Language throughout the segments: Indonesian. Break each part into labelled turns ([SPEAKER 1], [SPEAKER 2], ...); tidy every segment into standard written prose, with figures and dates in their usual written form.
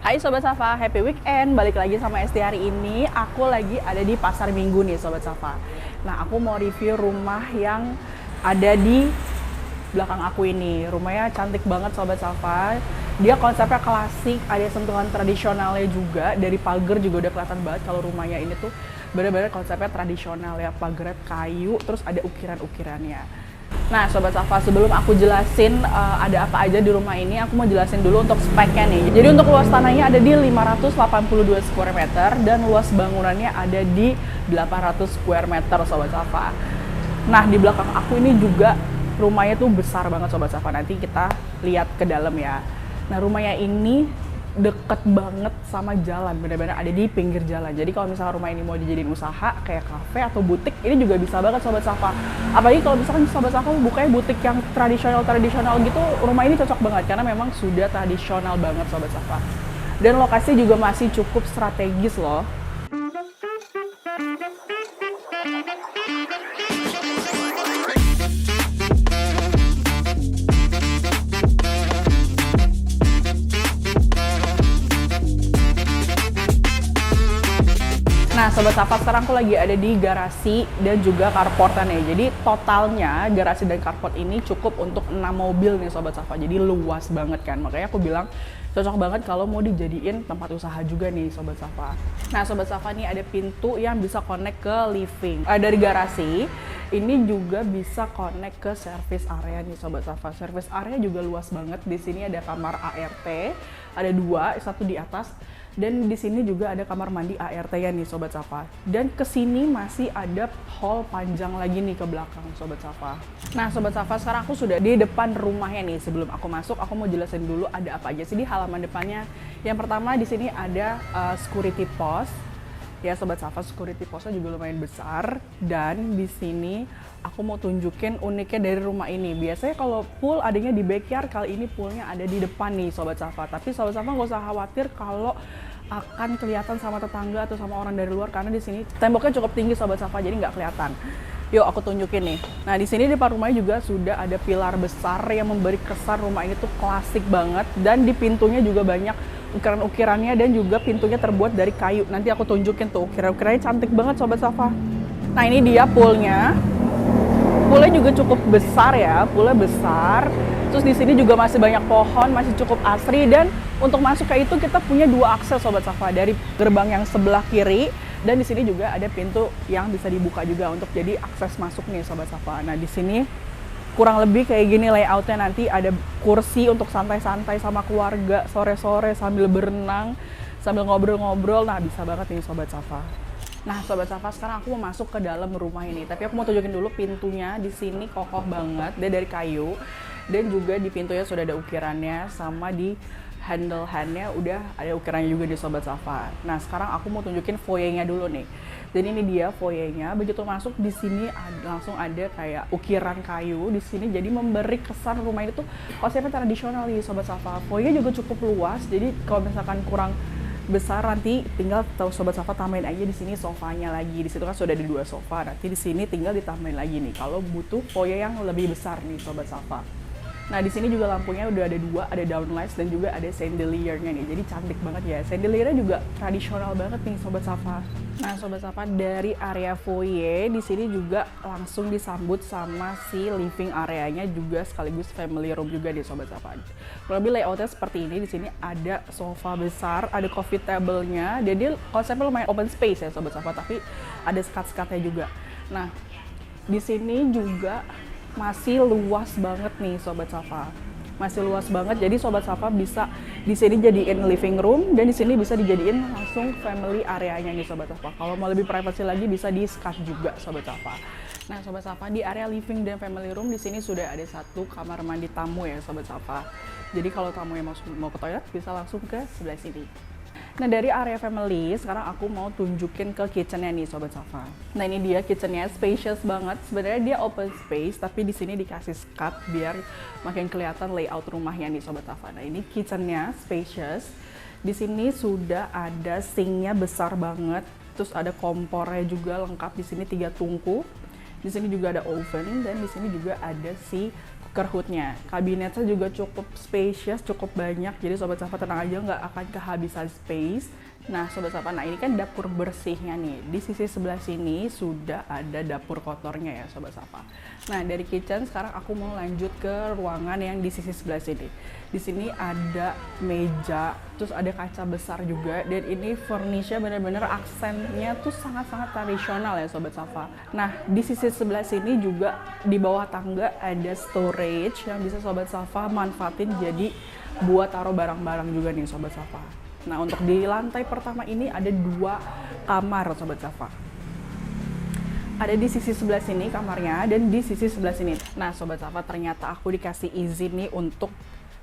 [SPEAKER 1] Hai Sobat Safa, happy weekend. Balik lagi sama Esti hari ini. Aku lagi ada di Pasar Minggu nih Sobat Safa. Nah, aku mau review rumah yang ada di belakang aku ini. Rumahnya cantik banget Sobat Safa. Dia konsepnya klasik, ada sentuhan tradisionalnya juga. Dari pagar juga udah kelihatan banget kalau rumahnya ini tuh bener-bener konsepnya tradisional ya. Pagarnya kayu, terus ada ukiran-ukirannya. Nah Sobat Safa, sebelum aku jelasin ada apa aja di rumah ini, aku mau jelasin dulu untuk speknya nih. Jadi untuk luas tanahnya ada di 582 square meter dan luas bangunannya ada di 800 square meter Sobat Safa. Nah di belakang aku ini juga rumahnya tuh besar banget Sobat Safa, nanti kita lihat ke dalam ya. Nah rumahnya ini deket banget sama jalan, bener-bener ada di pinggir jalan. Jadi kalau misalnya rumah ini mau dijadiin usaha kayak kafe atau butik, ini juga bisa banget Sobat Safa. Apalagi kalau misalkan Sobat Safa bukanya butik yang tradisional gitu, rumah ini cocok banget karena memang sudah tradisional banget Sobat Safa. Dan lokasi juga masih cukup strategis loh. Nah Sobat Safa, sekarang aku lagi ada di garasi dan juga carportan ya. Jadi totalnya garasi dan carport ini cukup untuk 6 mobil nih Sobat Safa. Jadi luas banget kan. Makanya aku bilang cocok banget kalau mau dijadiin tempat usaha juga nih Sobat Safa. Nah Sobat Safa, nih ada pintu yang bisa connect ke living. Dari garasi ini juga bisa connect ke service area nih Sobat Safa. Service area juga luas banget. Di sini ada kamar ART, ada 2, satu di atas. Dan di sini juga ada kamar mandi ART ya nih Sobat Safa. Dan ke sini masih ada hall panjang lagi nih ke belakang Sobat Safa. Nah Sobat Safa, sekarang aku sudah di depan rumahnya nih. Sebelum aku masuk, aku mau jelasin dulu ada apa aja sih di halaman depannya. Yang pertama di sini ada security post. Ya Sobat Safa, security postnya juga lumayan besar. Dan di sini aku mau tunjukin uniknya dari rumah ini. Biasanya kalau pool adanya di backyard, kali ini poolnya ada di depan nih Sobat Safa. Tapi Sobat Safa nggak usah khawatir kalau akan kelihatan sama tetangga atau sama orang dari luar, karena di sini temboknya cukup tinggi Sobat Safa, jadi nggak kelihatan. Yuk aku tunjukin nih. Nah di sini di depan rumahnya juga sudah ada pilar besar yang memberi kesan rumah ini tuh klasik banget, dan di pintunya juga banyak ukiran-ukirannya dan juga pintunya terbuat dari kayu. Nanti aku tunjukin tuh ukiran-ukirannya cantik banget Sobat Safa. Nah ini dia poolnya. Poolnya juga cukup besar ya, poolnya besar. Terus di sini juga masih banyak pohon, masih cukup asri, dan untuk masuk ke itu kita punya 2 akses Sobat Safa, dari gerbang yang sebelah kiri, dan di sini juga ada pintu yang bisa dibuka juga untuk jadi akses masuk nih Sobat Safa. Nah di sini kurang lebih kayak gini layoutnya, nanti ada kursi untuk santai-santai sama keluarga sore-sore sambil berenang, sambil ngobrol-ngobrol. Nah bisa banget nih Sobat Safa. Nah Sobat Safa, sekarang aku mau masuk ke dalam rumah ini, tapi aku mau tunjukin dulu pintunya. Di sini kokoh banget, dia dari kayu, dan juga di pintunya sudah ada ukirannya, sama di handle-handnya udah ada ukirannya juga di Sobat Safa. Nah sekarang aku mau tunjukin foyernya dulu nih. Dan ini dia foyernya. Begitu masuk di sini langsung ada kayak ukiran kayu di sini, jadi memberi kesan rumah ini tuh konsepnya tradisional nih Sobat Safa. Foyernya juga cukup luas, jadi kalau misalkan kurang besar nanti tinggal Sobat Safa tambahin aja di sini sofanya lagi. Di situ kan sudah ada 2 sofa, nanti di sini tinggal ditambahin lagi nih kalau butuh foyer yang lebih besar nih Sobat Safa. Nah di sini juga lampunya udah ada 2, ada downlights dan juga ada chandelier-nya nih. Jadi cantik banget ya. Chandelier-nya juga tradisional banget nih Sobat Safa. Nah Sobat Safa, dari area foyer di sini juga langsung disambut sama si living areanya juga sekaligus family room juga nih Sobat Safa. Lebih layoutnya seperti ini. Di sini ada sofa besar, ada coffee table-nya. Jadi konsepnya lumayan open space ya Sobat Safa, tapi ada sekat-sekatnya juga. Nah di sini juga masih luas banget nih Sobat Safa. Masih luas banget, jadi Sobat Safa bisa di sini jadiin living room, dan di sini bisa dijadiin langsung family areanya nih Sobat Safa. Kalau mau lebih privasi lagi bisa di-skat juga Sobat Safa. Nah Sobat Safa, di area living dan family room di sini sudah ada 1 kamar mandi tamu ya Sobat Safa. Jadi kalau tamu yang mau ke toilet bisa langsung ke sebelah sini. Nah dari area family, sekarang aku mau tunjukin ke kitchennya nih Sobat Safa. Nah ini dia kitchennya, spacious banget. Sebenarnya dia open space, tapi di sini dikasih skat biar makin kelihatan layout rumahnya nih Sobat Safa. Nah ini kitchennya spacious. Di sini sudah ada sinknya besar banget, terus ada kompornya juga lengkap. Di sini 3 tungku. Di sini juga ada oven, dan di sini juga ada si kerhutnya. Kabinetnya juga cukup spacious, cukup banyak, jadi Sobat Safa tenang aja nggak akan kehabisan space. Nah Sobat Safa, nah ini kan dapur bersihnya nih. Di sisi sebelah sini sudah ada dapur kotornya ya Sobat Safa. Nah dari kitchen sekarang aku mau lanjut ke ruangan yang di sisi sebelah sini. Di sini ada meja, terus ada kaca besar juga, dan ini furnish-nya bener-bener aksennya tuh sangat-sangat tradisional ya Sobat Safa. Nah di sisi sebelah sini juga di bawah tangga ada storage yang bisa Sobat Safa manfaatin jadi buat taruh barang-barang juga nih Sobat Safa. Nah untuk di lantai pertama ini ada 2 kamar Sobat Safa. Ada di sisi sebelah sini kamarnya dan di sisi sebelah sini. Nah Sobat Safa, ternyata aku dikasih izin nih untuk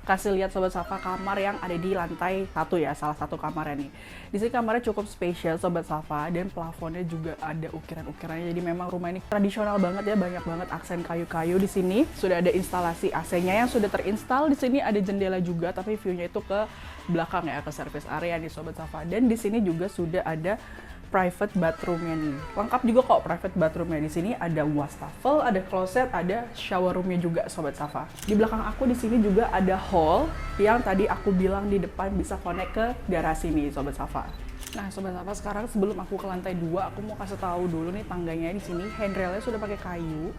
[SPEAKER 1] kasih lihat Sobat Safa kamar yang ada di lantai 1 ya, salah satu kamarnya nih. Di sini kamarnya cukup spesial Sobat Safa, dan plafonnya juga ada ukiran-ukirannya. Jadi memang rumah ini tradisional banget ya, banyak banget aksen kayu-kayu di sini. Sudah ada instalasi AC-nya yang sudah terinstal. Di sini ada jendela juga, tapi view-nya itu ke belakang ya, ke service area nih Sobat Safa. Dan di sini juga sudah ada private bathroom-nya nih. Lengkap juga kok private bathroom-nya. Di sini ada wastafel, ada closet, ada shower room-nya juga Sobat Safa. Di belakang aku di sini juga ada hall yang tadi aku bilang di depan bisa connect ke garasi nih Sobat Safa. Nah Sobat Safa, sekarang sebelum aku ke lantai 2, aku mau kasih tahu dulu nih tangganya di sini handrailnya sudah pakai kayu,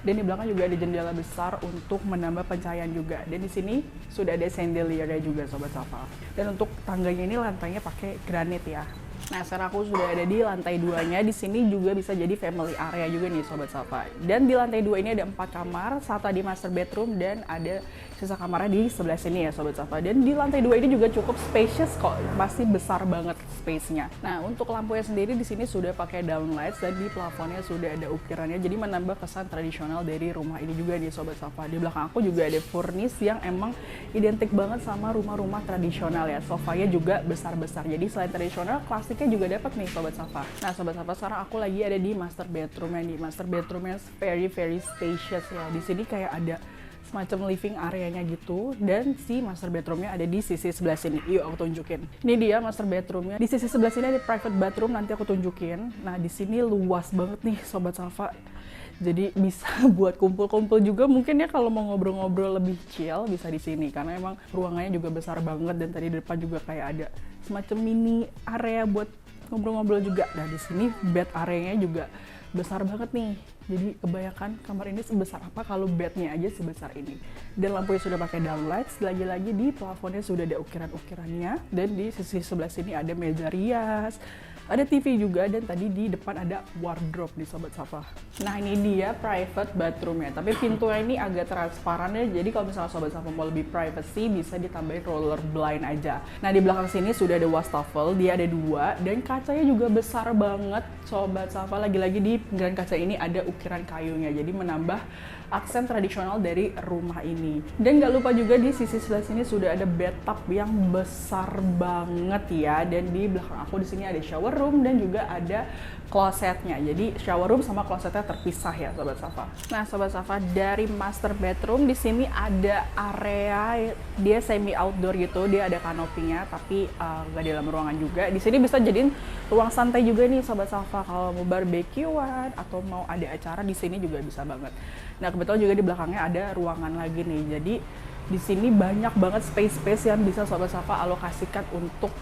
[SPEAKER 1] dan di belakang juga ada jendela besar untuk menambah pencahayaan juga. Dan di sini sudah ada chandelier-nya juga Sobat Safa. Dan untuk tangganya ini lantainya pakai granit ya. Nah sekarang aku sudah ada di lantai 2-nya. Di sini juga bisa jadi family area juga nih Sobat Safa. Dan di lantai 2 ini ada 4 kamar, 1 di master bedroom dan ada sisa kamarnya di sebelah sini ya Sobat Safa. Dan di lantai 2 ini juga cukup spacious kok, pasti besar banget space-nya. Nah untuk lampunya sendiri di sini sudah pakai downlights dan di plafonnya sudah ada ukirannya, jadi menambah kesan tradisional dari rumah ini juga nih Sobat Safa. Di belakang aku juga ada furnish yang emang identik banget sama rumah-rumah tradisional ya. Sofanya juga besar-besar, jadi selain tradisional, klasik juga dapat nih Sobat Safa. Nah Sobat Safa, sekarang aku lagi ada di master bedroom yang di master bedroomnya very spacious ya. Di sini kayak ada semacam living areanya gitu, dan si master bedroomnya ada di sisi sebelah sini. Yuk aku tunjukin. Ini dia master bedroomnya. Di sisi sebelah sini ada private bathroom, nanti aku tunjukin. Nah di sini luas banget nih Sobat Safa. Jadi bisa buat kumpul-kumpul juga mungkin ya, kalau mau ngobrol-ngobrol lebih chill bisa di sini karena emang ruangannya juga besar banget, dan tadi di depan juga kayak ada semacam mini area buat ngobrol-ngobrol juga. Nah di sini bed areanya juga besar banget nih. Jadi kebayangkan kamar ini sebesar apa kalau bednya aja sebesar ini. Dan lampunya sudah pakai downlights, lagi-lagi di plafonnya sudah ada ukiran-ukirannya, dan di sisi sebelah sini ada meja rias, ada TV juga, dan tadi di depan ada wardrobe di Sobat Safa. Nah ini dia private bathroomnya, tapi pintunya ini agak transparan ya, jadi kalau misalnya Sobat Safa mau lebih privacy bisa ditambahin roller blind aja. Nah di belakang sini sudah ada wastafel, dia ada 2, dan kacanya juga besar banget Sobat Safa. Lagi-lagi di pinggiran kaca ini ada ukiran kayunya, jadi menambah aksen tradisional dari rumah ini. Dan gak lupa juga di sisi sebelah sini sudah ada bathtub yang besar banget ya, dan di belakang aku di sini ada shower room dan juga ada klosetnya. Jadi shower room sama klosetnya terpisah ya Sobat Safa. Nah Sobat Safa, dari master bedroom di sini ada area dia semi outdoor gitu, dia ada kanopinya tapi gak di dalam ruangan juga. Di sini bisa jadiin ruang santai juga nih Sobat Safa, kalau mau barbekyuan atau mau ada acara di sini juga bisa banget. Nah kebetulan juga di belakangnya ada ruangan lagi nih, jadi di sini banyak banget space yang bisa Sobat Safa alokasikan untuk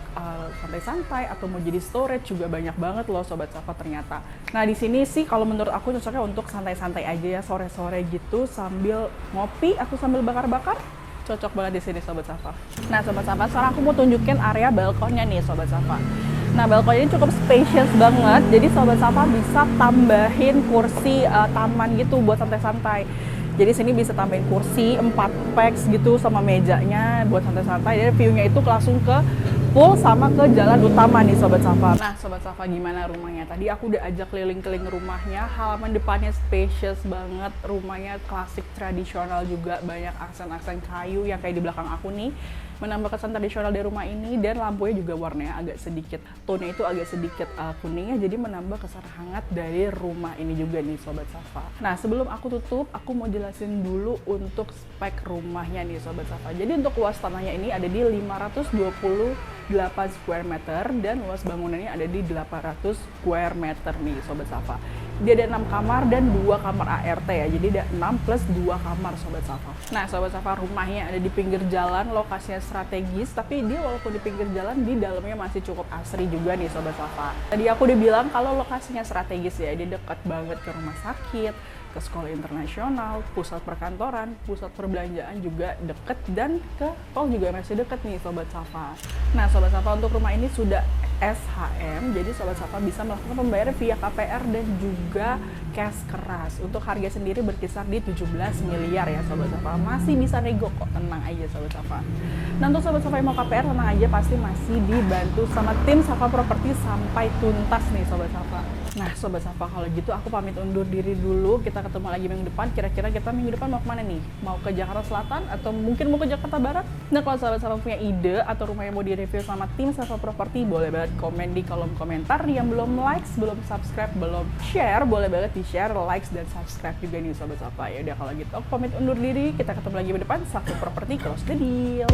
[SPEAKER 1] santai-santai atau mau jadi storage juga banyak banget loh Sobat Safa ternyata. Nah di sini sih kalau menurut aku cocoknya untuk santai-santai aja ya, sore-sore gitu sambil ngopi atau sambil bakar-bakar. Cocok banget di sini Sobat Safa. Nah Sobat Safa, sekarang aku mau tunjukin area balkonnya nih Sobat Safa. Nah balkon ini cukup spacious banget, jadi Sobat Safa bisa tambahin kursi taman gitu buat santai-santai. Jadi sini bisa tambahin kursi 4 packs gitu sama mejanya buat santai-santai. Jadi view-nya itu langsung ke pool sama ke jalan utama nih Sobat Safa. Nah Sobat Safa, gimana rumahnya? Tadi aku udah ajak keliling-keliling rumahnya. Halaman depannya spacious banget, rumahnya klasik tradisional juga, banyak aksen-aksen kayu yang kayak di belakang aku nih, menambah kesan tradisional dari rumah ini. Dan lampunya juga warnanya agak sedikit, tone-nya itu agak sedikit kuningnya, jadi menambah kesan hangat dari rumah ini juga nih Sobat Safa. Nah sebelum aku tutup, aku mau jelasin dulu untuk spek rumahnya nih Sobat Safa. Jadi untuk luas tanahnya ini ada di 528 square meter dan luas bangunannya ada di 800 square meter nih Sobat Safa. Dia ada 6 kamar dan 2 kamar ART ya. Jadi ada 6 plus 2 kamar Sobat Safa. Nah Sobat Safa, rumahnya ada di pinggir jalan, lokasinya strategis, tapi dia walaupun di pinggir jalan, di dalamnya masih cukup asri juga nih Sobat Safa. Tadi aku udah bilang kalau lokasinya strategis ya, dia dekat banget ke rumah sakit, ke sekolah internasional, pusat perkantoran, pusat perbelanjaan juga deket, dan ke tol juga masih deket nih Sobat Safa. Nah Sobat Safa, untuk rumah ini sudah SHM, jadi Sobat Safa bisa melakukan pembayaran via KPR dan juga cash keras. Untuk harga sendiri berkisar di 17 miliar ya Sobat Safa. Masih bisa nego kok, tenang aja Sobat Safa. Nah untuk Sobat Safa yang mau KPR, tenang aja, pasti masih dibantu sama tim Safa Property sampai tuntas nih Sobat Safa. Nah Sobat Safa, kalau gitu aku pamit undur diri dulu. Kita ketemu lagi minggu depan. Kira-kira kita minggu depan mau kemana nih? Mau ke Jakarta Selatan atau mungkin mau ke Jakarta Barat? Nah kalau Sobat Safa punya ide atau rumah yang mau direview sama tim Safa Property, boleh banget komen di kolom komentar. Yang belum likes, belum subscribe, belum share, boleh banget di share, likes, dan subscribe juga nih Sobat Safa. Ya udah kalau gitu aku pamit undur diri. Kita ketemu lagi minggu depan. Safa Property, close the deal.